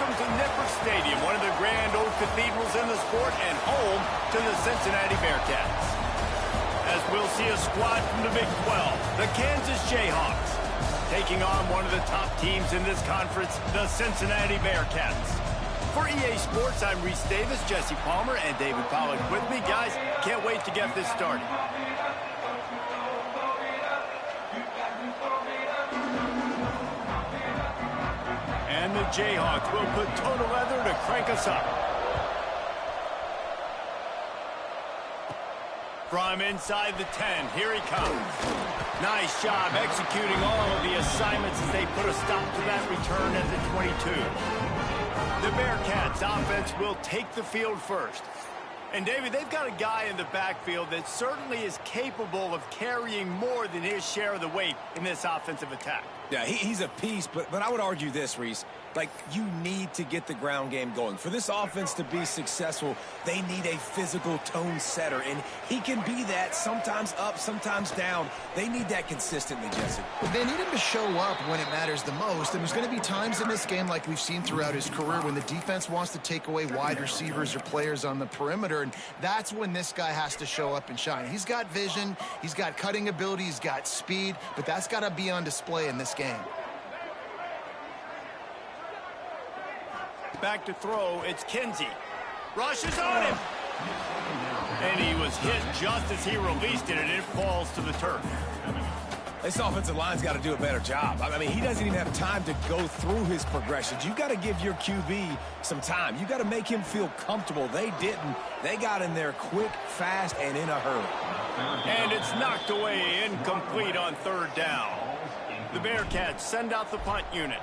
welcome to Nippert Stadium, one of the grand old cathedrals in the sport and home to the Cincinnati Bearcats. As we'll see a squad from the Big 12, the Kansas Jayhawks, taking on one of the top teams in this conference, the Cincinnati Bearcats. For EA Sports, I'm Reese Davis, Jesse Palmer, and David Pollack with me. Guys, can't wait to get this started. And the Jayhawks will put total leather to crank us up. From inside the 10, here he comes. Nice job executing all of the assignments as they put a stop to that return at the 22. The Bearcats offense will take the field first. And, David, they've got a guy in the backfield that certainly is capable of carrying more than his share of the weight in this offensive attack. Yeah, he's a piece, but I would argue this, Reese. Like, you need to get the ground game going. For this offense to be successful, they need a physical tone setter, and he can be that, sometimes up, sometimes down. They need that consistently, Jesse. They need him to show up when it matters the most, and there's going to be times in this game like we've seen throughout his career when the defense wants to take away wide receivers or players on the perimeter, and that's when this guy has to show up and shine. He's got vision, he's got cutting ability, he's got speed, but that's got to be on display in this game. Back to throw, it's Kinsey. Rushes on him. And he was hit just as he released it, and it falls to the turf. This offensive line's got to do a better job. I mean, he doesn't even have time to go through his progressions. You got to give your QB some time. You got to make him feel comfortable. They didn't. They got in there quick, fast, and in a hurry. And it's knocked away, incomplete on third down. The Bearcats send out the punt unit.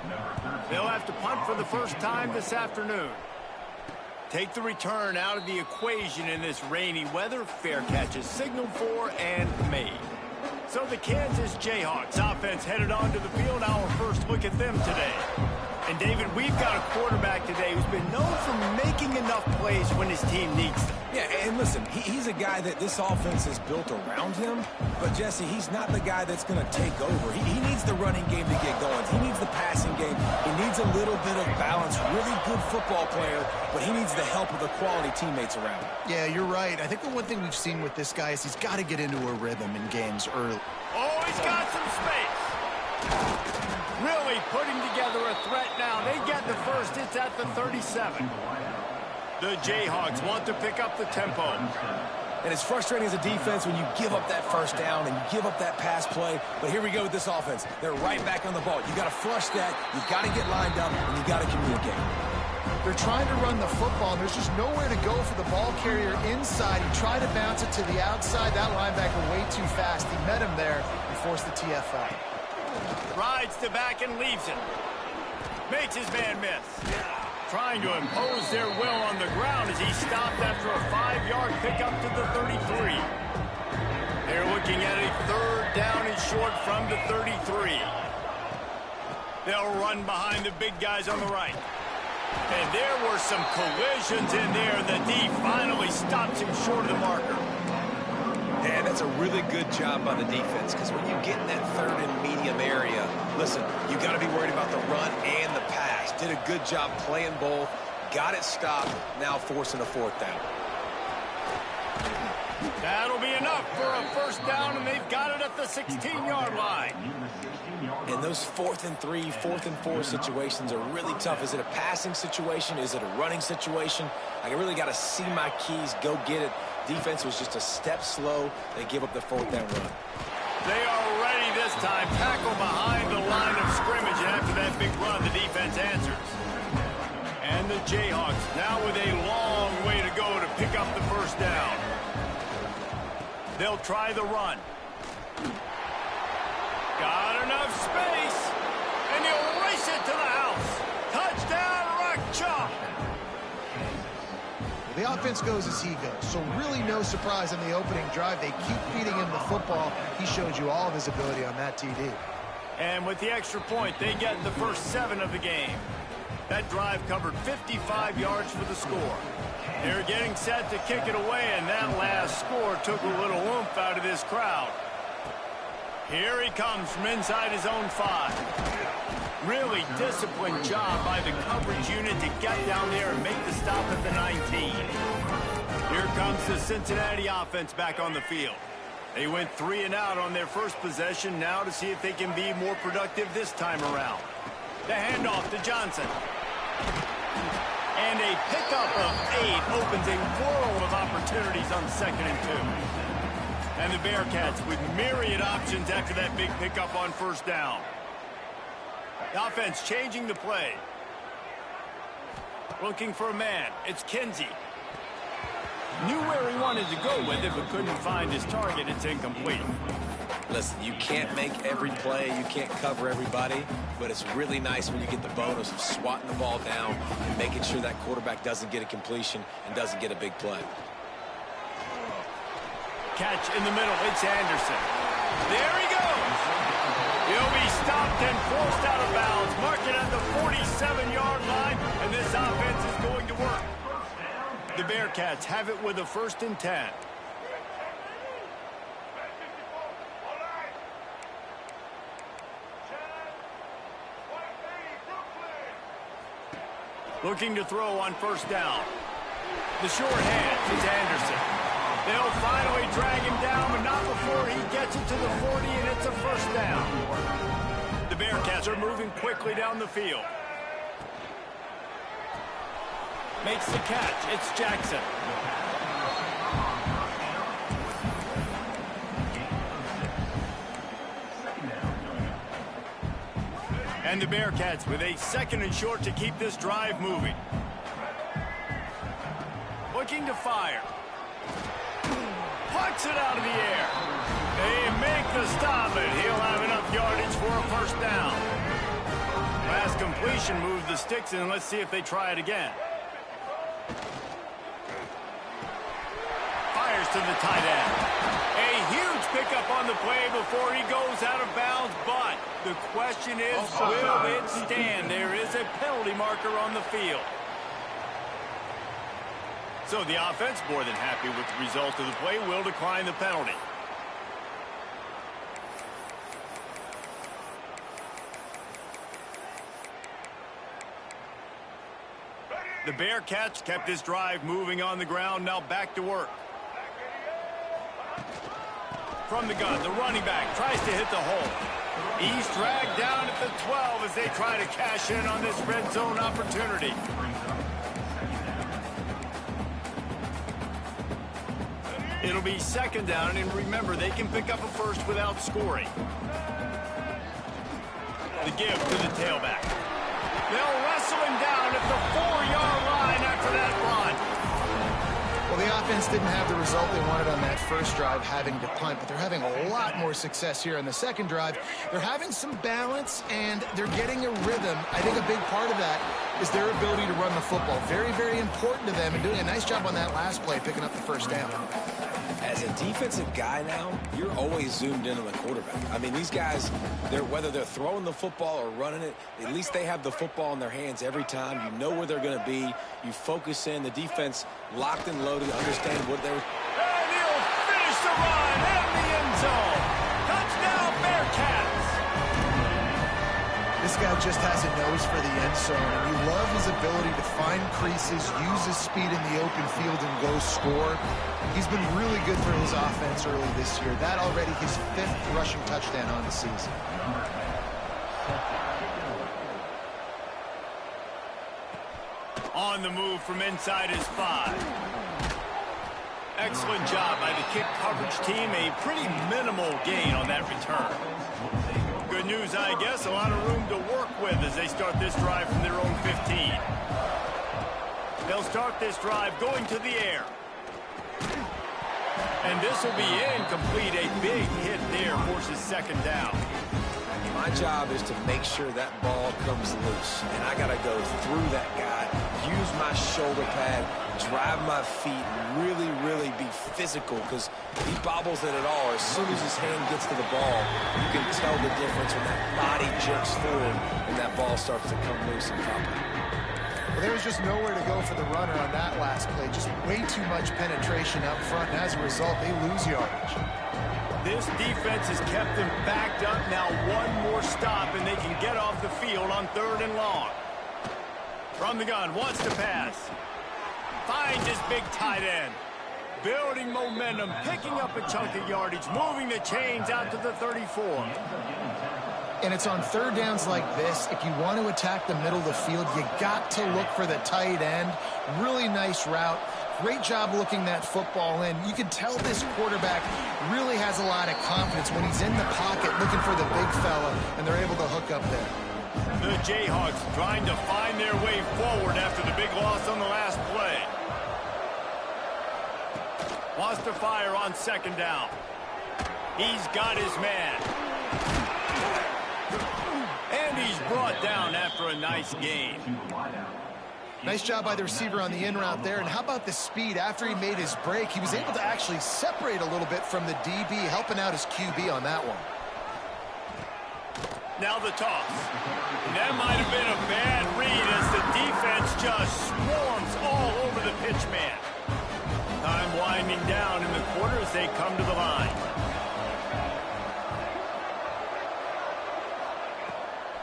They'll have to punt for the first time this afternoon. Take the return out of the equation in this rainy weather. Fair catch is signaled for and made. So the Kansas Jayhawks offense headed onto the field. Our first look at them today. And, David, we've got a quarterback today who's been known for making enough plays when his team needs them. Yeah, and listen, he's a guy that this offense is built around him. But, Jesse, he's not the guy that's going to take over. He needs the running game to get going. He needs the passing game. He needs a little bit of balance. Really good football player, but he needs the help of the quality teammates around him. Yeah, you're right. I think the one thing we've seen with this guy is he's got to get into a rhythm in games early. Oh, he's got some space. Really putting together a threat now. They get the first. It's at the 37. The Jayhawks want to pick up the tempo. And it's frustrating as a defense when you give up that first down and you give up that pass play. But here we go with this offense. They're right back on the ball. You got to flush that. You got to get lined up, and you got to communicate. They're trying to run the football, and there's just nowhere to go for the ball carrier inside. He tried to bounce it to the outside. That linebacker way too fast. He met him there and forced the TFL. Rides to back and leaves it. Makes his man miss. Trying to impose their will on the ground as he stopped after a 5-yard pickup to the 33. They're looking at a third down and short from the 33. They'll run behind the big guys on the right. And there were some collisions in there. The D finally stops him short of the marker. And that's a really good job by the defense, because when you get in that third and medium area, listen, you got to be worried about the run and the pass. Did a good job playing both, got it stopped, now forcing a fourth down. That'll be enough for a first down, and they've got it at the 16-yard line. And those 4th and 3, 4th and 4 situations are really tough. Is it a passing situation? Is it a running situation? I really got to see my keys, go get it. Defense was just a step slow. They give up the 4th down run. They are ready this time. Tackle behind the line of scrimmage, and after that big run, the defense answers. And the Jayhawks now with a long way to go to pick up the first down. They'll try the run. Got enough space, and he'll race it to the house. Touchdown, Rock Chalk. The offense goes as he goes, so really no surprise on the opening drive. They keep feeding him the football. He showed you all of his ability on that TD. And with the extra point, they get the first 7 of the game. That drive covered 55 yards for the score. They're getting set to kick it away, and that last score took a little oomph out of this crowd. Here he comes from inside his own 5. Really disciplined job by the coverage unit to get down there and make the stop at the 19. Here comes the Cincinnati offense back on the field. They went 3 and out on their first possession, now to see if they can be more productive this time around. The handoff to Johnson. And a pickup of 8 opens a world of opportunities on 2nd and 2. And the Bearcats with myriad options after that big pickup on 1st down. The offense changing the play. Looking for a man. It's Kinsey. Knew where he wanted to go with it, but couldn't find his target. It's incomplete. Listen, you can't make every play, you can't cover everybody, but it's really nice when you get the bonus of swatting the ball down and making sure that quarterback doesn't get a completion and doesn't get a big play. Catch in the middle. It's Anderson. There he goes. He'll be stopped and forced out of bounds. Mark it at the 47-yard line, and this offense is going to work. The Bearcats have it with a 1st and 10. Looking to throw on 1st down. The short hand is Anderson. They'll finally drag him down, but not before he gets it to the 40, and it's a 1st down. The Bearcats are moving quickly down the field. Makes the catch. It's Jackson. And the Bearcats with a 2nd and short to keep this drive moving. Looking to fire. Puts it out of the air. They make the stop, and he'll have enough yardage for a 1st down. Last completion moved the sticks in. Let's see if they try it again. Fires to the tight end. A huge pickup on the play before he goes out of bounds, but the question is, will it stand? There is a penalty marker on the field. So the offense, more than happy with the result of the play, will decline the penalty. The Bearcats kept this drive moving on the ground, now back to work. From the gun, the running back tries to hit the hole. He's dragged down at the 12 as they try to cash in on this red zone opportunity. It'll be 2nd down, and remember, they can pick up a 1st without scoring. The give to the tailback. They'll wrestle him down at the 4-yard line after that run. Well, the offense didn't have the result they wanted on that first drive, having to punt, but they're having a lot more success here on the second drive. They're having some balance, and they're getting a rhythm. I think a big part of that is their ability to run the football. Very, very important to them, and doing a nice job on that last play, picking up the 1st down. As a defensive guy now, you're always zoomed in on the quarterback. I mean, these guys, whether they're throwing the football or running it, at least they have the football in their hands every time. You know where they're going to be. You focus in. The defense locked and loaded, understand what they're... And he'll finish the run in the end zone. Touchdown, Bearcats. This guy just has a nose for the end zone, and you love his ability to find creases, use his speed in the open field, and go score. He's been really good for his offense early this year. That already his 5th rushing touchdown on the season. On the move from inside his 5. Excellent job by the kick coverage team. A pretty minimal gain on that return. Good news, I guess. A lot of room to work with as they start this drive from their own 15. They'll start this drive going to the air. And this will be incomplete. A big hit there forces 2nd down. My job is to make sure that ball comes loose. And I got to go through that guy, use my shoulder pad, drive my feet, really, really be physical, because he bobbles it at all. As soon as his hand gets to the ball, you can tell the difference when that body jerks forward and that ball starts to come loose and pop. Well, There was just nowhere to go for the runner on that last play. Just way too much penetration up front, and as a result, they lose yardage. This defense has kept them backed up. Now one more stop, and they can get off the field on 3rd and long. From the gun, wants to pass. Finds his big tight end. Building momentum, picking up a chunk of yardage, moving the chains out to the 34. And it's on 3rd downs like this. If you want to attack the middle of the field, you got to look for the tight end. Really nice route. Great job looking that football in. You can tell this quarterback really has a lot of confidence when he's in the pocket looking for the big fella, and they're able to hook up there. The Jayhawks trying to find their way forward after the big loss on the last play. Wants to fire on 2nd down. He's got his man. And he's brought down after a nice gain. Nice job by the receiver on the in route there. And how about the speed? After he made his break, he was able to actually separate a little bit from the DB, helping out his QB on that one. Now the toss. And that might have been a bad read as the defense just swarms all over the pitch man. Time winding down in the quarter as they come to the line.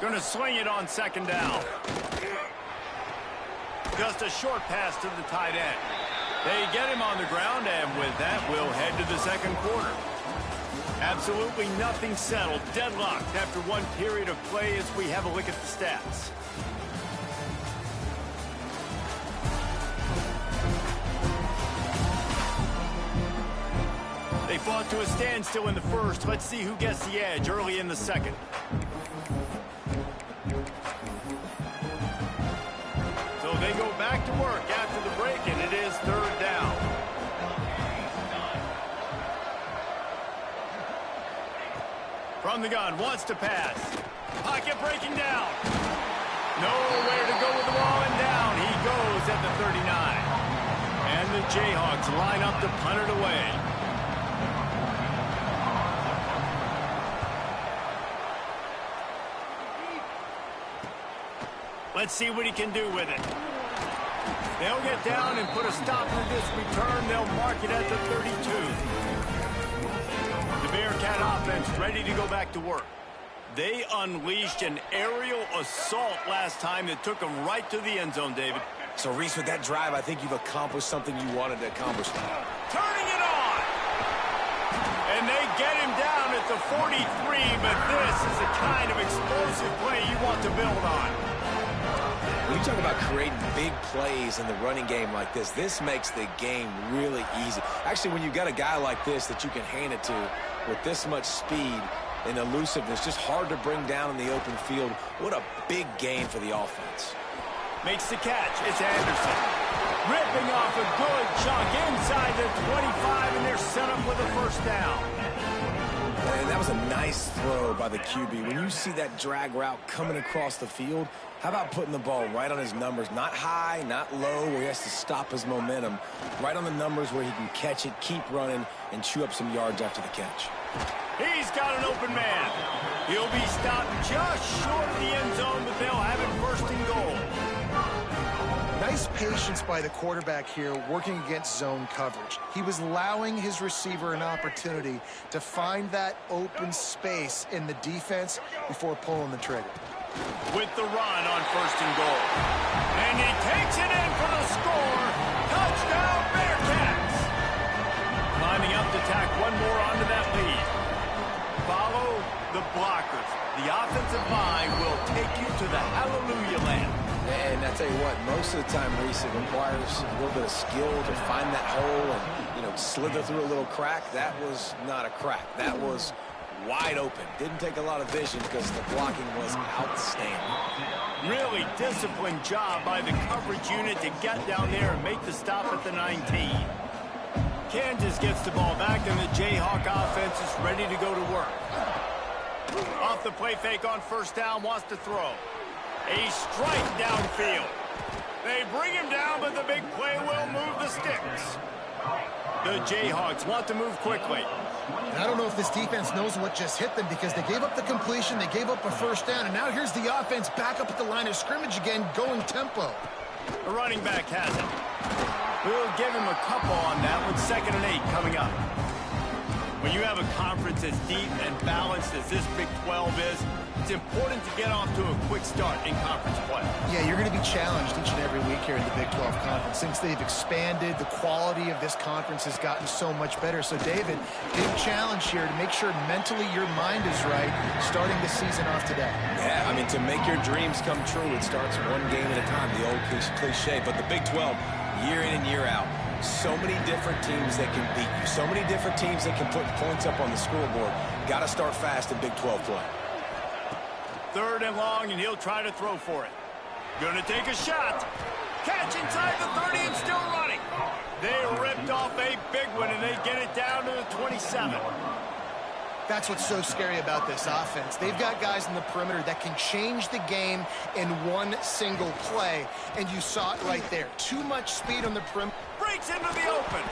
Going to swing it on 2nd down. Just a short pass to the tight end. They get him on the ground, and with that, we'll head to the 2nd quarter. Absolutely nothing settled. Deadlocked after one period of play as we have a look at the stats. They fought to a standstill in the first. Let's see who gets the edge early in the 2nd. So they go back to work after the break, and it is 3rd down. From the gun, wants to pass. Pocket breaking down. Nowhere to go with the ball, and down he goes at the 39. And the Jayhawks line up to punt it away. Let's see what he can do with it. They'll get down and put a stop to this return. They'll mark it at the 32. The Bearcat offense ready to go back to work. They unleashed an aerial assault last time that took them right to the end zone, David. So, Reese, with that drive, I think you've accomplished something you wanted to accomplish. Turning it on! And they get him down at the 43, but this is the kind of explosive play you want to build on. When you talk about creating big plays in the running game like this makes the game really easy. Actually, when you've got a guy like this that you can hand it to with this much speed and elusiveness, just hard to bring down in the open field. What a big gain for the offense. Makes the catch. It's Anderson. Ripping off a good chunk inside the 25, and they're set up with a 1st down. And that was a nice throw by the QB. When you see that drag route coming across the field, how about putting the ball right on his numbers? Not high, not low, where he has to stop his momentum. Right on the numbers where he can catch it, keep running, and chew up some yards after the catch. He's got an open man. He'll be stopped just short of the end zone, but they'll have it 1st and goal. Nice patience by the quarterback here working against zone coverage. He was allowing his receiver an opportunity to find that open space in the defense before pulling the trigger. With the run on 1st and goal. And he takes it in for the score. Touchdown, Bearcats! Climbing up to tack one more onto that lead. Follow the blockers. The offensive line will take you to the hallelujah land. And I tell you what, most of the time, Reese, it requires a little bit of skill to find that hole and, slither through a little crack. That was not a crack. That was wide open. Didn't take a lot of vision because the blocking was outstanding. Really disciplined job by the coverage unit to get down there and make the stop at the 19. Kansas gets the ball back, and the Jayhawk offense is ready to go to work. Off the play fake on 1st down, wants to throw. A strike downfield. They bring him down, but the big play will move the sticks. The Jayhawks want to move quickly. And I don't know if this defense knows what just hit them because they gave up the completion, they gave up a 1st down, and now here's the offense back up at the line of scrimmage again, going tempo. The running back has it. We'll give him a couple on that with 2nd and 8 coming up. When you have a conference as deep and balanced as this Big 12 is, it's important to get off to a quick start in conference play. Yeah, you're going to be challenged each and every week here in the Big 12 Conference. Since they've expanded, the quality of this conference has gotten so much better. So, David, big challenge here to make sure mentally your mind is right starting the season off today. Yeah, I mean, to make your dreams come true, it starts one game at a time, the old cliche. But the Big 12, year in and year out, so many different teams that can beat you, so many different teams that can put points up on the scoreboard. Got to start fast in Big 12 play. 3rd and long, and he'll try to throw for it. Gonna take a shot. Catch inside the 30 and still running. They ripped off a big one, and they get it down to the 27. That's what's so scary about this offense. They've got guys in the perimeter that can change the game in one single play, and you saw it right there. Too much speed on the perimeter. Breaks into the open.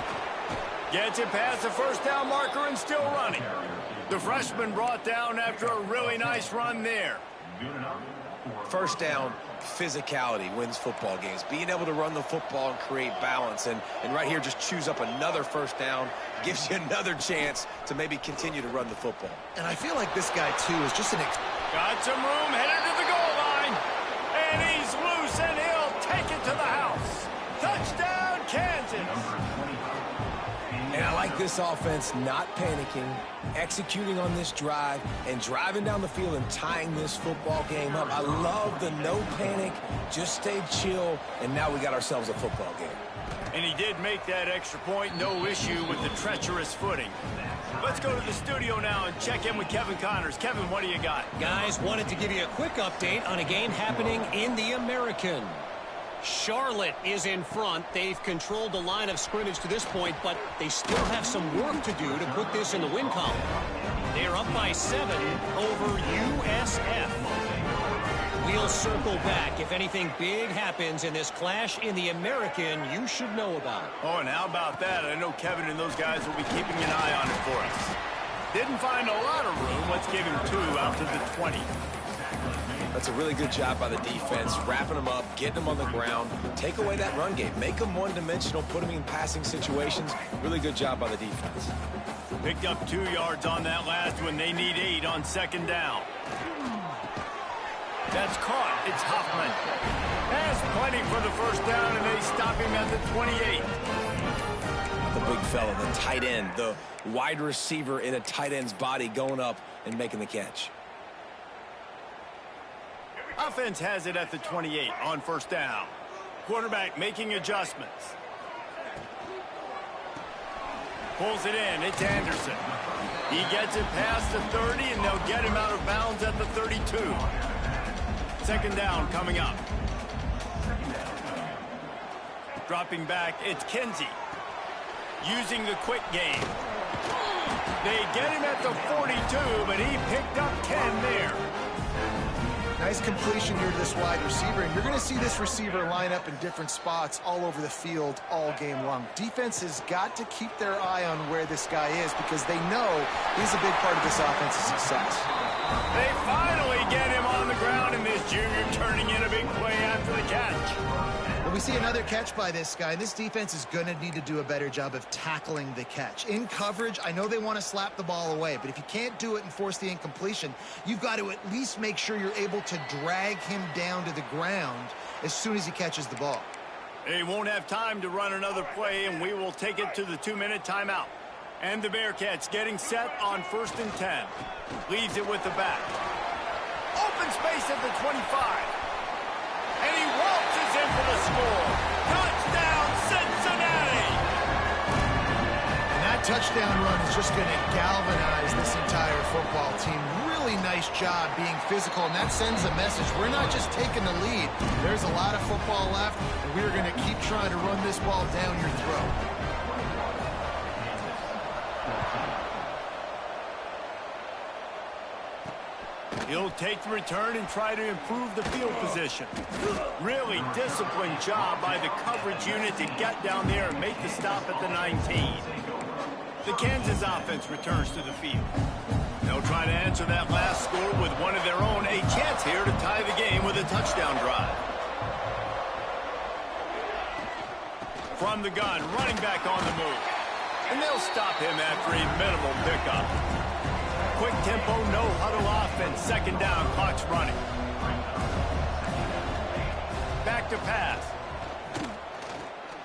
Gets it past the 1st down marker and still running. The freshman brought down after a really nice run there. 1st down, physicality wins football games. Being able to run the football and create balance. And right here, just choose up another 1st down. Gives you another chance to maybe continue to run the football. And I feel like this guy, too, is just an... Got some room, headed to the goal line. And he's loose, and he'll take it to the house. Touchdown, Kansas. And I like this offense not panicking, executing on this drive, and driving down the field and tying this football game up. I love the no panic, just stay chill, and now we got ourselves a football game. And he did make that extra point, no issue with the treacherous footing. Let's go to the studio now and check in with Kevin Connors. Kevin, what do you got? Guys, wanted to give you a quick update on a game happening in the American. Charlotte is in front. They've controlled the line of scrimmage to this point, but they still have some work to do to put this in the win column. They're up by 7 over USF. We'll circle back. If anything big happens in this clash in the American, you should know about it. Oh, and how about that? I know Kevin and those guys will be keeping an eye on it for us. Didn't find a lot of room. Let's give him 2 out to the 20. That's a really good job by the defense, wrapping them up, getting them on the ground, take away that run game, make them one-dimensional, put them in passing situations. Really good job by the defense. Picked up 2 yards on that last one. They need 8 on 2nd down. That's caught. It's Huffman. Has plenty for the 1st down, and they stop him at the 28. The big fella, the tight end, the wide receiver in a tight end's body going up and making the catch. Offense has it at the 28 on 1st down. Quarterback making adjustments. Pulls it in. It's Anderson. He gets it past the 30, and they'll get him out of bounds at the 32. 2nd down coming up. Dropping back, it's Kinsey. Using the quick game. They get him at the 42, but he picked up 10 there. Nice completion here to this wide receiver, and you're going to see this receiver line up in different spots all over the field all game long. Defense has got to keep their eye on where this guy is because they know he's a big part of this offense's success. They finally get him on the ground, and this junior turning in a big play after the catch. Well, we see another catch by this guy. This defense is going to need to do a better job of tackling the catch. In coverage, I know they want to slap the ball away, but if you can't do it and force the incompletion, you've got to at least make sure you're able to drag him down to the ground as soon as he catches the ball. They won't have time to run another play, and we will take it to the 2-minute timeout. And the Bearcats getting set on 1st and 10. Leaves it with the back. Open space at the 25. And he waltzes in for the score. Touchdown, Cincinnati! And that touchdown run is just going to galvanize this entire football team. Really nice job being physical, and that sends a message. We're not just taking the lead. There's a lot of football left, and we're going to keep trying to run this ball down your throat. He'll take the return and try to improve the field position. Really disciplined job by the coverage unit to get down there and make the stop at the 19. The Kansas offense returns to the field. They'll try to answer that last score with one of their own. A chance here to tie the game with a touchdown drive. From the gun, running back on the move. And they'll stop him after a minimal pickup. Quick tempo, no huddle offense. Second down, clock's running. Back to pass.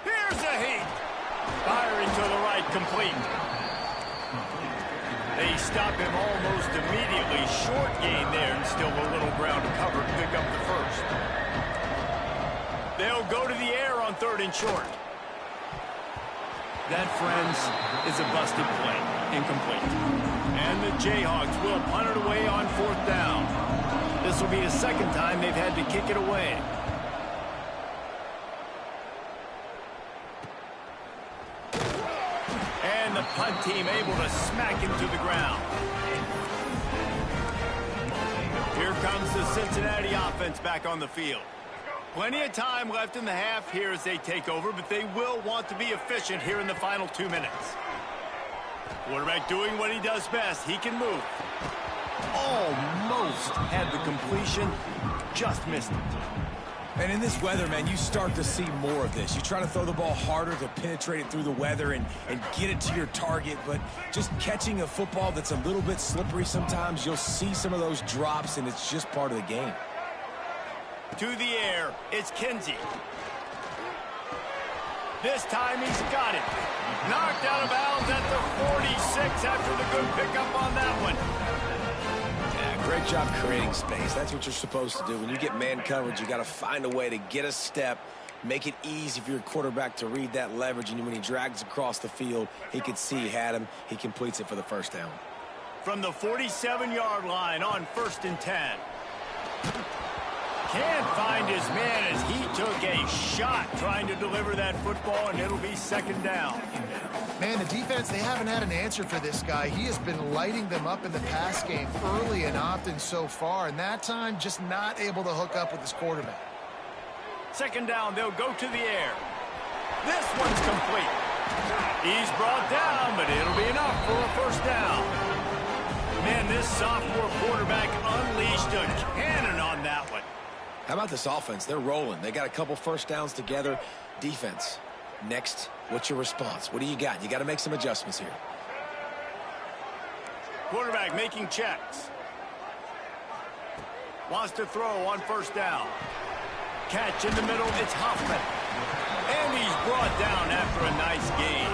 Here's a heat. Firing to the right, complete. They stop him almost immediately. Short gain there and still a little ground to cover to pick up the first. They'll go to the air on 3rd and short. That, friends, is a busted play. Incomplete. And the Jayhawks will punt it away on 4th down. This will be the second time they've had to kick it away. And the punt team able to smack him to the ground. Here comes the Cincinnati offense back on the field. Plenty of time left in the half here as they take over, but they will want to be efficient here in the final 2 minutes. Quarterback doing what he does best. He can move. Almost had the completion, just missed it. And in this weather, man, you start to see more of this. You try to throw the ball harder to penetrate it through the weather and get it to your target, but just catching a football that's a little bit slippery sometimes, you'll see some of those drops, and it's just part of the game. To the air, it's Kinsey. This time he's got it. Knocked out of bounds at the 46 after the good pickup on that one. Yeah, great job creating space. That's what you're supposed to do. When you get man coverage, you got to find a way to get a step, make it easy for your quarterback to read that leverage, and when he drags across the field, he could see he had him. He completes it for the first down. From the 47-yard line on 1st and 10. Can't find his man as he took a shot trying to deliver that football, and it'll be 2nd down. Man, the defense, they haven't had an answer for this guy. He has been lighting them up in the pass game early and often so far, and that time just not able to hook up with his quarterback. 2nd down, they'll go to the air. This one's complete. He's brought down, but it'll be enough for a 1st down. Man, this sophomore quarterback unleashed a cannon on that one. How about this offense? They're rolling. They got a couple 1st downs together. Defense, next, what's your response? What do you got? You got to make some adjustments here. Quarterback making checks. Wants to throw on 1st down. Catch in the middle, it's Hoffman. And he's brought down after a nice gain.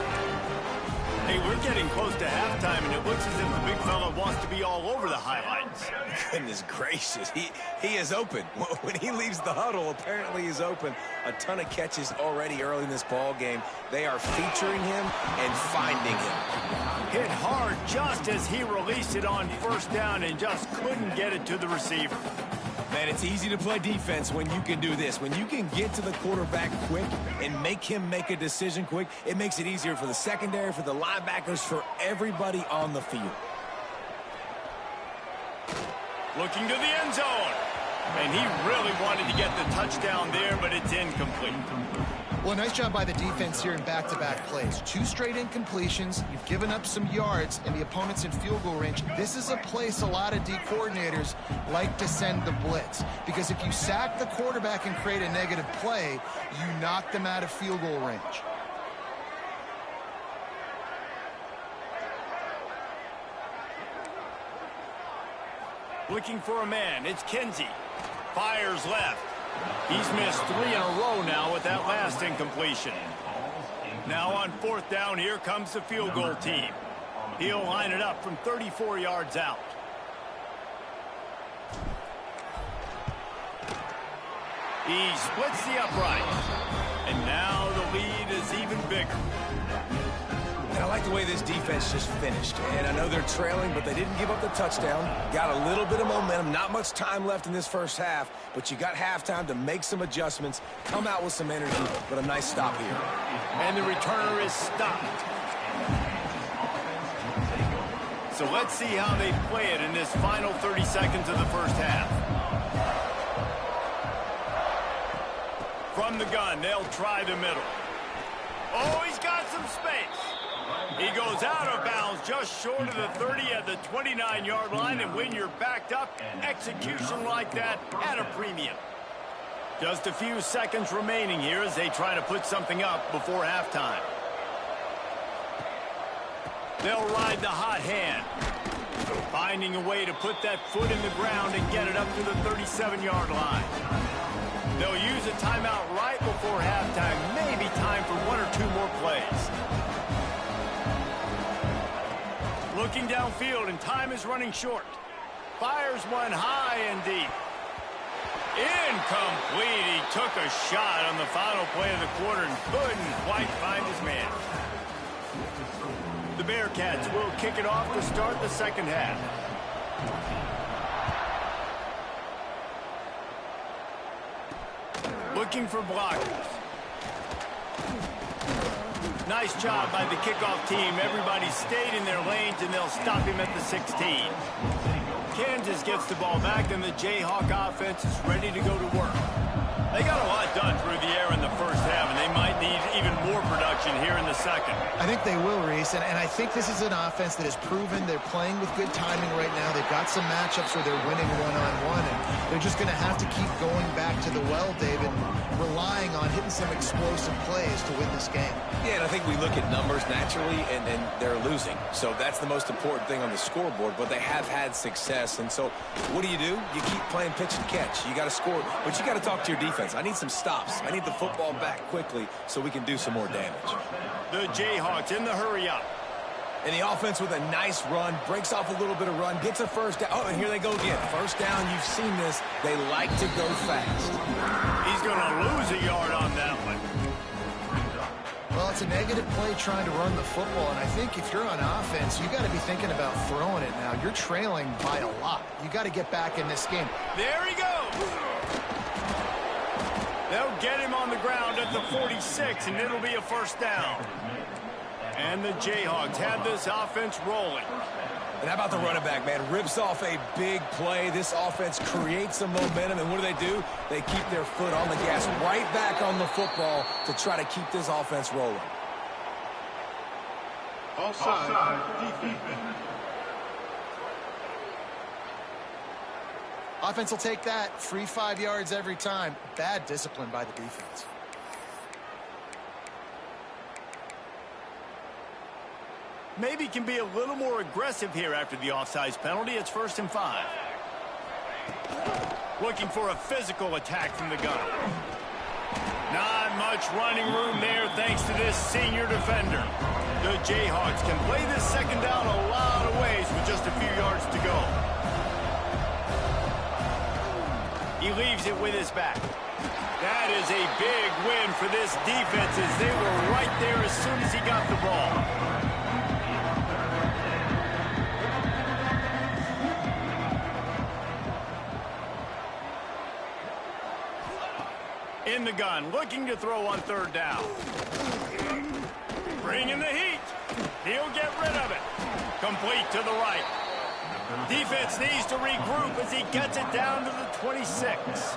Hey, we're getting close to halftime, and it looks as if the big fella wants to be all over the highlights. Goodness gracious, he is open. When he leaves the huddle, apparently he's open. A ton of catches already early in this ball game. They are featuring him and finding him. Hit hard just as he released it on 1st down and just couldn't get it to the receiver. Man, it's easy to play defense when you can do this. When you can get to the quarterback quick and make him make a decision quick, it makes it easier for the secondary, for the linebackers, for everybody on the field. Looking to the end zone. And he really wanted to get the touchdown there, but it's incomplete. Well, nice job by the defense here in back-to-back plays. 2 straight incompletions. You've given up some yards, and the opponent's in field goal range. This is a place a lot of D coordinators like to send the blitz, because if you sack the quarterback and create a negative play, you knock them out of field goal range. Looking for a man, it's Kinsey. Fires left. He's missed 3 in a row now with that last incompletion. Now on 4th down, here comes the field goal team. He'll line it up from 34 yards out. He splits the upright. And now the lead is even bigger. And I like the way this defense just finished. And I know they're trailing, but they didn't give up the touchdown. Got a little bit of momentum. Not much time left in this first half, but you got halftime to make some adjustments, come out with some energy, but a nice stop here. And the returner is stopped. So let's see how they play it in this final 30 seconds of the first half. From the gun, they'll try the middle. Oh, he's got some space. He goes out of bounds just short of the 30 at the 29-yard line, and when you're backed up, execution like that at a premium. Just a few seconds remaining here as they try to put something up before halftime. They'll ride the hot hand. Finding a way to put that foot in the ground and get it up to the 37-yard line. They'll use a timeout right before halftime. Maybe time for one or two more plays. Looking downfield, and time is running short. Fires one high and deep. Incomplete. He took a shot on the final play of the quarter and couldn't quite find his man. The Bearcats will kick it off to start the second half. Looking for blockers. Nice job by the kickoff team. Everybody stayed in their lanes, and they'll stop him at the 16. Kansas gets the ball back, and the Jayhawk offense is ready to go to work. They got a lot done through the air in the first half, and they might need even more production here in the second. I think they will, Reese, and I think this is an offense that has proven they're playing with good timing right now. They've got some matchups where they're winning one-on-one, and they're just going to have to keep going back to the well, David, relying on hitting some explosive plays to win this game. Yeah, and I think we look at numbers naturally, and they're losing. So that's the most important thing on the scoreboard, but they have had success. And so what do? You keep playing pitch and catch. You got to score, but you got to talk to your defense. I need some stops. I need the football back quickly so we can do some more damage. The Jayhawks in the hurry up. And the offense with a nice run, breaks off a little bit of run, gets a first down. Oh, and here they go again. First down, you've seen this. They like to go fast. He's going to lose a yard on that one. Well, it's a negative play trying to run the football, and I think if you're on offense, you got to be thinking about throwing it now. You're trailing by a lot. You got to get back in this game. There he goes. They'll get him on the ground at the 46, and it'll be a first down. And the Jayhawks have this offense rolling. And how about the running back, man? Rips off a big play. This offense creates some momentum, and what do? They keep their foot on the gas, right back on the football to try to keep this offense rolling. Offside, defense. Offense will take that. Free 5 yards every time. Bad discipline by the defense. Maybe can be a little more aggressive here after the offsides penalty. It's 1st and 5. Looking for a physical attack from the gun. Not much running room there thanks to this senior defender. The Jayhawks can play this second down a lot of ways with just a few yards to go. He leaves it with his back. That is a big win for this defense as they were right there as soon as he got the ball. In the gun, looking to throw on 3rd down. Bringing the heat. He'll get rid of it. Complete to the right. Defense needs to regroup as he gets it down to the 26.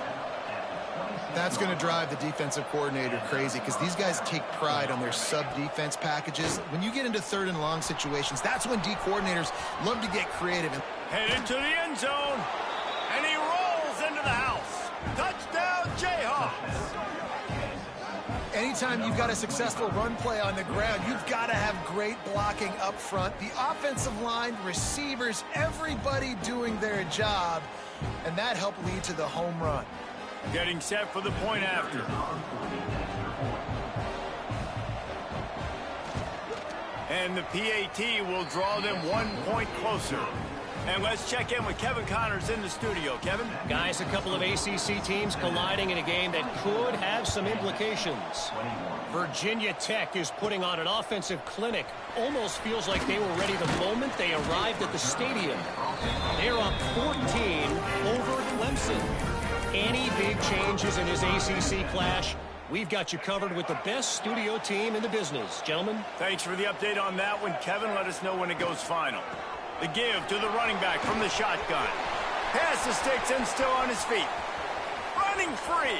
That's going to drive the defensive coordinator crazy because these guys take pride on their sub-defense packages. When you get into 3rd and long situations, that's when D coordinators love to get creative. Headed to the end zone, and he rolls into the house. Touchdown, Jayhawks. Anytime you've got a successful run play on the ground, you've got to have great blocking up front. The offensive line, receivers, everybody doing their job, and that helped lead to the home run. Getting set for the point after. And the PAT will draw them 1 point closer. And let's check in with Kevin Connors in the studio. Kevin? Guys, a couple of ACC teams colliding in a game that could have some implications. Virginia Tech is putting on an offensive clinic. Almost feels like they were ready the moment they arrived at the stadium. They're up 14 over Clemson. Any big changes in this ACC clash? We've got you covered with the best studio team in the business. Gentlemen? Thanks for the update on that one, Kevin. Let us know when it goes final. The give to the running back from the shotgun. Pass the sticks and still on his feet. Running free.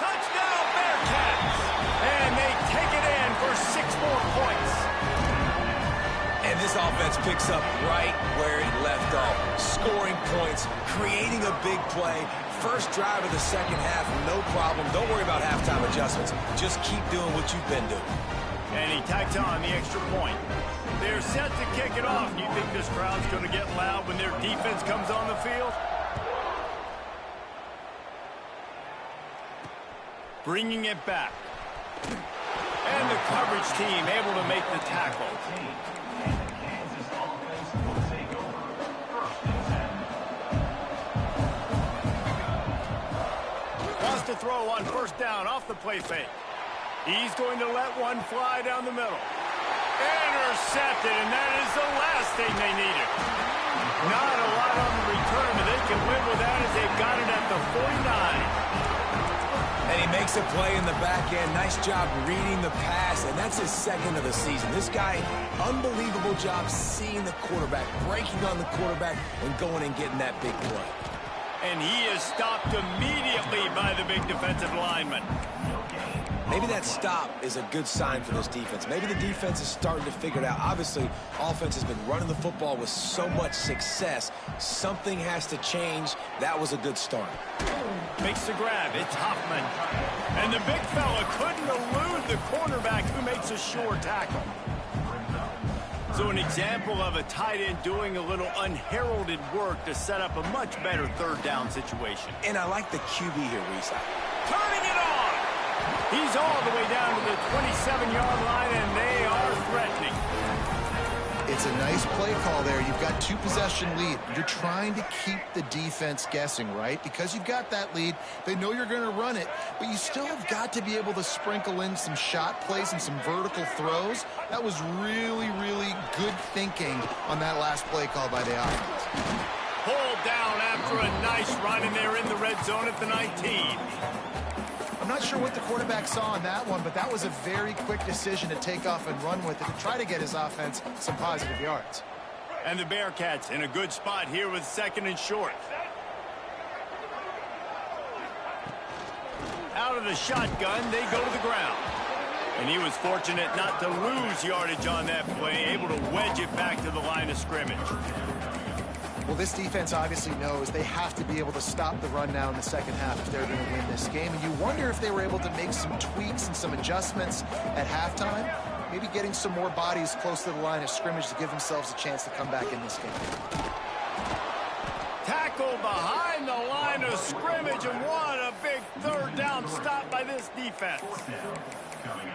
Touchdown, Bearcats! And they take it in for 6 more points. And And this offense picks up right where it left off. Scoring points, creating a big play. First drive of the second half, no problem. Don't worry about halftime adjustments. Just keep doing what you've been doing. And he tacks on the extra point. They're set to kick it off. Do you think this crowd's going to get loud when their defense comes on the field? Bringing it back. And the coverage team able to make the tackle. Wants to throw on first down off the play fake. He's going to let one fly down the middle. Intercepted, and that is the last thing they needed. Not a lot on the return, but they can live with that as they've got it at the 49. And he makes a play in the back end. Nice job reading the pass, and that's his second of the season. This guy, unbelievable job seeing the quarterback, breaking on the quarterback, and going and getting that big play. And he is stopped immediately by the big defensive lineman. Maybe that stop is a good sign for this defense. Maybe the defense is starting to figure it out. Obviously, offense has been running the football with so much success. Something has to change. That was a good start. Makes the grab. It's Hoffman. And the big fella couldn't elude the cornerback who makes a sure tackle. So an example of a tight end doing a little unheralded work to set up a much better third down situation. And I like the QB here, Reese. Turning it on! He's all the way down to the 27-yard line, and they are threatening. It's a nice play call there. You've got two-possession lead. You're trying to keep the defense guessing, right? Because you've got that lead, they know you're going to run it, but you still have got to be able to sprinkle in some shot plays and some vertical throws. That was really, really good thinking on that last play call by the offense. Pulled down after a nice run, and they're in the red zone at the 19. I'm not sure what the quarterback saw on that one, but that was a very quick decision to take off and run with it to try to get his offense some positive yards. And the Bearcats in a good spot here with second and short. Out of the shotgun, they go to the ground. And he was fortunate not to lose yardage on that play, able to wedge it back to the line of scrimmage. Well, this defense obviously knows they have to be able to stop the run now in the second half if they're going to win this game. And you wonder if they were able to make some tweaks and some adjustments at halftime, maybe getting some more bodies close to the line of scrimmage to give themselves a chance to come back in this game. Tackle behind the line of scrimmage, and what a big third down stop by this defense.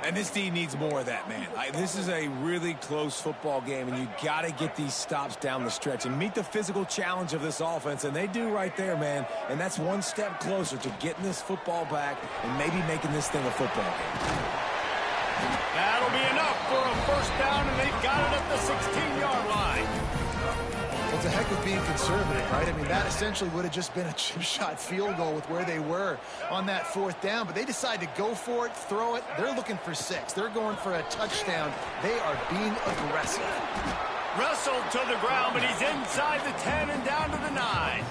And this D needs more of that, man. This is a really close football game, and you got to get these stops down the stretch and meet the physical challenge of this offense, and they do right there, man. And that's one step closer to getting this football back and maybe making this thing a football game. That'll be enough for a first down, and they've got it at the 16-yard line. Well, it's a heck of being conservative, right? I mean, that essentially would have just been a chip shot field goal with where they were on that fourth down, but they decide to go for it, throw it. They're looking for 6. They're going for a touchdown. They are being aggressive. Wrestled to the ground, but he's inside the 10 and down to the 9.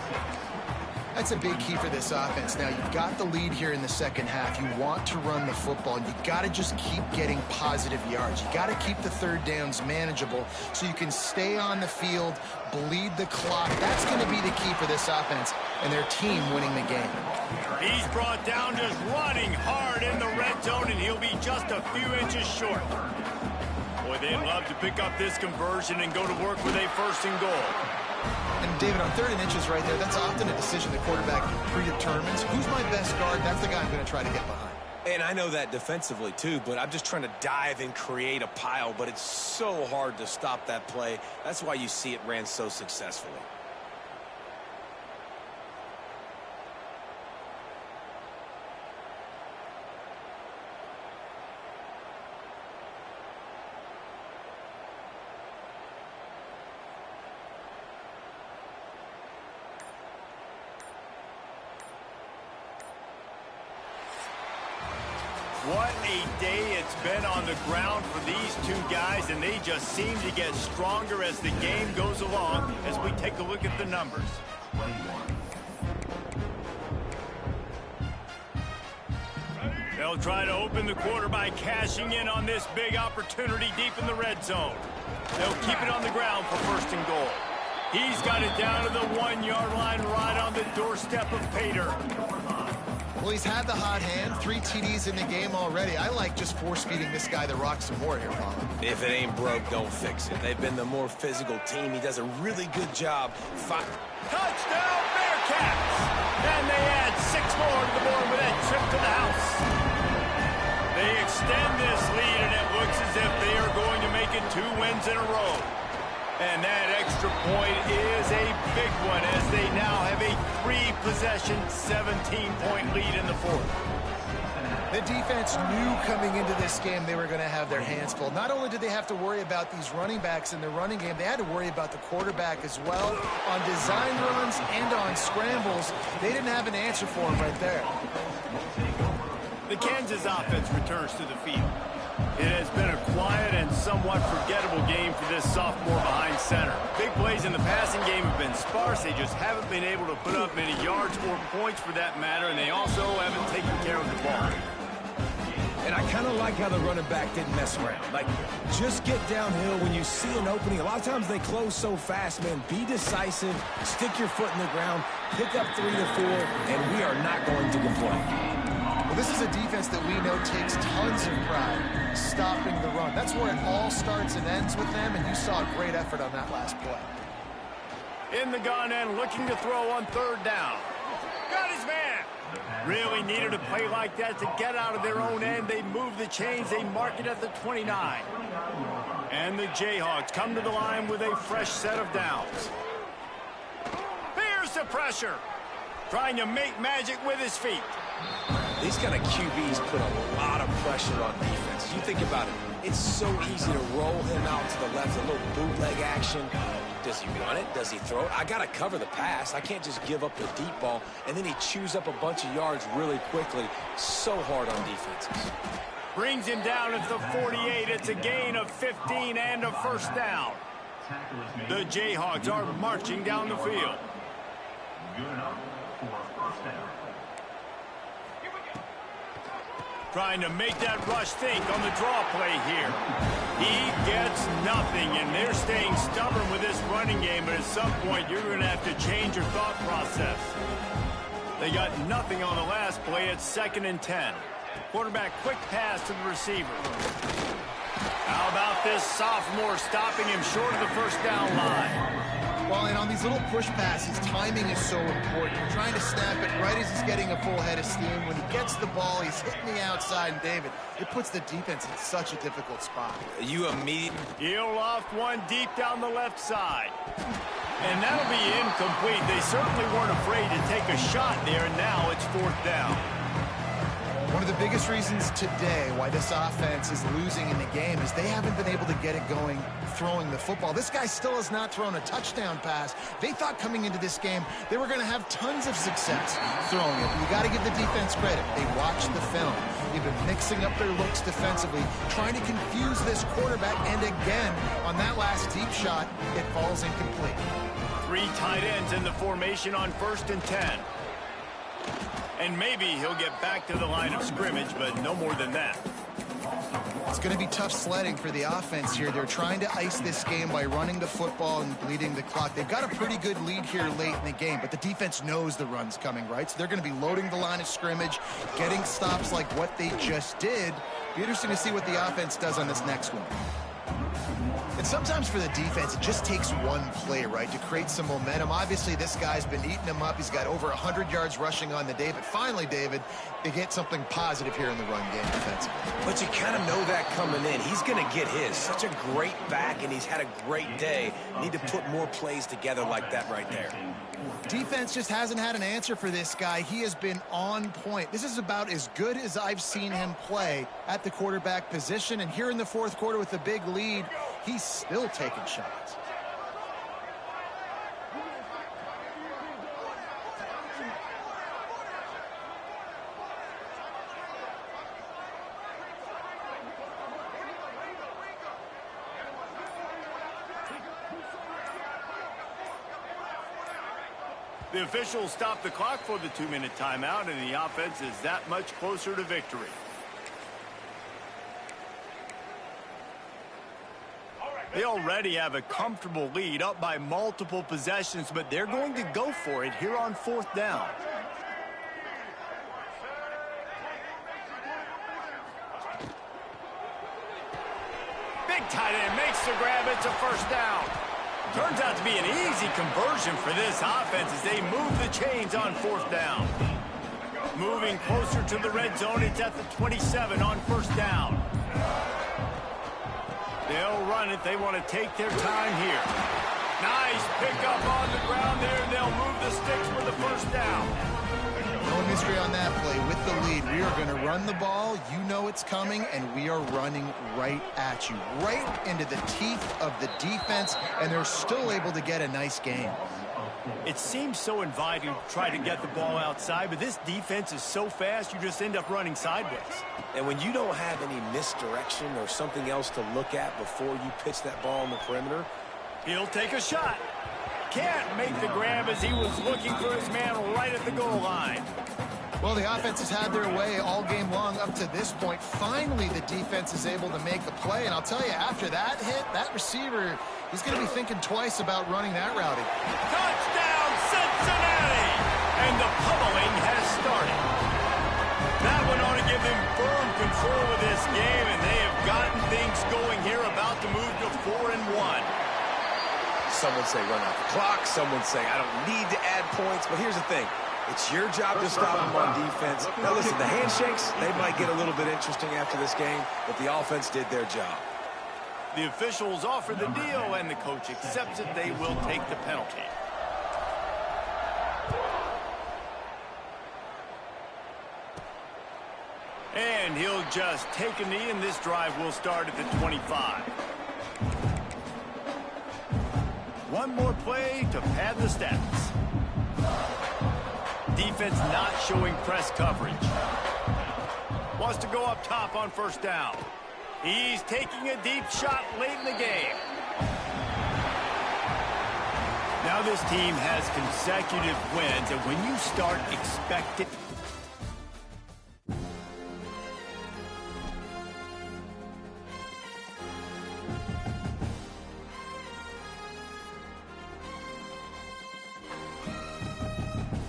That's a big key for this offense. Now, you've got the lead here in the second half. You want to run the football. You got to just keep getting positive yards. You got to keep the third downs manageable so you can stay on the field, bleed the clock. That's going to be the key for this offense and their team winning the game. He's brought down just running hard in the red zone, and he'll be just a few inches short. Boy, they'd love to pick up this conversion and go to work with a first and goal. And, David, on 3rd and inches right there, that's often a decision the quarterback predetermines. Who's my best guard? That's the guy I'm going to try to get behind. And I know that defensively, too, but I'm just trying to dive and create a pile, but it's so hard to stop that play. That's why you see it ran so successfully. What a day it's been on the ground for these two guys, and they just seem to get stronger as the game goes along as we take a look at the numbers. They'll try to open the quarter by cashing in on this big opportunity deep in the red zone. They'll keep it on the ground for first and goal. He's got it down to the 1-yard line right on the doorstep of Pater. Well, he's had the hot hand, 3 TDs in the game already. I like just force-feeding this guy the rock some more here, Paulo. If it ain't broke, don't fix it. They've been the more physical team. He does a really good job. Touchdown, Bearcats! And they add 6 more to the board with that trip to the house. They extend this lead, and it looks as if they are going to make it 2 wins in a row. And that extra point is a big one as they now have a 3-possession, 17-point lead in the fourth. The defense knew coming into this game they were going to have their hands full. Not only did they have to worry about these running backs in the running game, they had to worry about the quarterback as well. On design runs and on scrambles, they didn't have an answer for him right there. The Kansas offense returns to the field. It has been a quiet and somewhat forgettable game for this sophomore behind center. Big plays in the passing game have been sparse. They just haven't been able to put up many yards or points for that matter, and they also haven't taken care of the ball. And I kind of like how the running back didn't mess around. Like, just get downhill when you see an opening. A lot of times they close so fast, man. Be decisive, stick your foot in the ground, pick up 3 to 4, and we are not going to complain. Well, this is a defense that we know takes tons of pride stopping the run. That's where it all starts and ends with them, and you saw a great effort on that last play. In the gun and looking to throw on 3rd down. Got his man. Really needed a play like that to get out of their own end. They move the chains. They mark it at the 29. And the Jayhawks come to the line with a fresh set of downs. Here's the pressure. Trying to make magic with his feet. These kind of QBs put a lot of pressure on defense. You think about it. It's so easy to roll him out to the left, a little bootleg action. Does he run it? Does he throw it? I got to cover the pass. I can't just give up the deep ball. And then he chews up a bunch of yards really quickly. So hard on defenses. Brings him down at the 48. It's a gain of 15 and a first down. The Jayhawks are marching down the field. Trying to make that rush think on the draw play here. He gets nothing, and they're staying stubborn with this running game, but at some point you're going to have to change your thought process. They got nothing on the last play. It's 2nd and 10. Quarterback quick pass to the receiver. How about this sophomore stopping him short of the first down line? Well, and on these little push passes, timing is so important. You're trying to snap it right as he's getting a full head of steam. When he gets the ball, he's hitting the outside, and David, it puts the defense in such a difficult spot. He'll loft one deep down the left side. And that'll be incomplete. They certainly weren't afraid to take a shot there, and now it's 4th down. One of the biggest reasons today why this offense is losing in the game is they haven't been able to get it going throwing the football. This guy still has not thrown a touchdown pass. They thought coming into this game they were going to have tons of success throwing it. You got to give the defense credit. They watched the film. They've been mixing up their looks defensively, trying to confuse this quarterback, and again, on that last deep shot, it falls incomplete. 3 tight ends in the formation on 1st and 10. And maybe he'll get back to the line of scrimmage, but no more than that. It's going to be tough sledding for the offense here. They're trying to ice this game by running the football and bleeding the clock. They've got a pretty good lead here late in the game, but the defense knows the run's coming, right? So they're going to be loading the line of scrimmage, getting stops like what they just did. Be interesting to see what the offense does on this next one. And sometimes for the defense, it just takes one play, right, to create some momentum. Obviously, this guy's been eating them up. He's got over 100 yards rushing on the day. But finally, David, they get something positive here in the run game defensively. But you kind of know that coming in. He's going to get his. Such a great back, and he's had a great day. Need to put more plays together like that right there. Defense just hasn't had an answer for this guy. He has been on point. This is about as good as I've seen him play at the quarterback position. And here in the 4th quarter with a big lead, he's still taking shots. The officials stop the clock for the 2-minute timeout, and the offense is that much closer to victory. They already have a comfortable lead, up by multiple possessions, but they're going to go for it here on 4th down. Big tight end makes the grab. It's a 1st down. Turns out to be an easy conversion for this offense as they move the chains on 4th down. Moving closer to the red zone, it's at the 27 on 1st down. They'll run it. They want to take their time here. Nice pickup on the ground there. They'll move the sticks for the 1st down. No mystery on that play. With the lead, we are going to run the ball. You know it's coming, and we are running right at you, right into the teeth of the defense, and they're still able to get a nice gain. It seems so inviting to try to get the ball outside, but this defense is so fast, you just end up running sideways. And when you don't have any misdirection or something else to look at before you pitch that ball on the perimeter, he'll take a shot. Can't make the grab as he was looking for his man right at the goal line. Well, the offense has had their way all game long up to this point. Finally, the defense is able to make a play. And I'll tell you, after that hit, that receiver, he's going to be thinking twice about running that route. Touchdown, Cincinnati! And the pummeling has started. That one ought to give them firm control of this game, and they have gotten things going here, about to move to 4-1. some would say run out the clock. Some would say I don't need to add points. But here's the thing. It's your job to stop them on defense. Now, listen, the handshakes, they might get a little bit interesting after this game, but the offense did their job. The officials offer the deal, and the coach accepts it. They will take the penalty. And he'll just take a knee, and this drive will start at the 25. One more play to pad the stats. Defense not showing press coverage. Wants to go up top on first down. He's taking a deep shot late in the game. Now this team has consecutive wins, and when you start expecting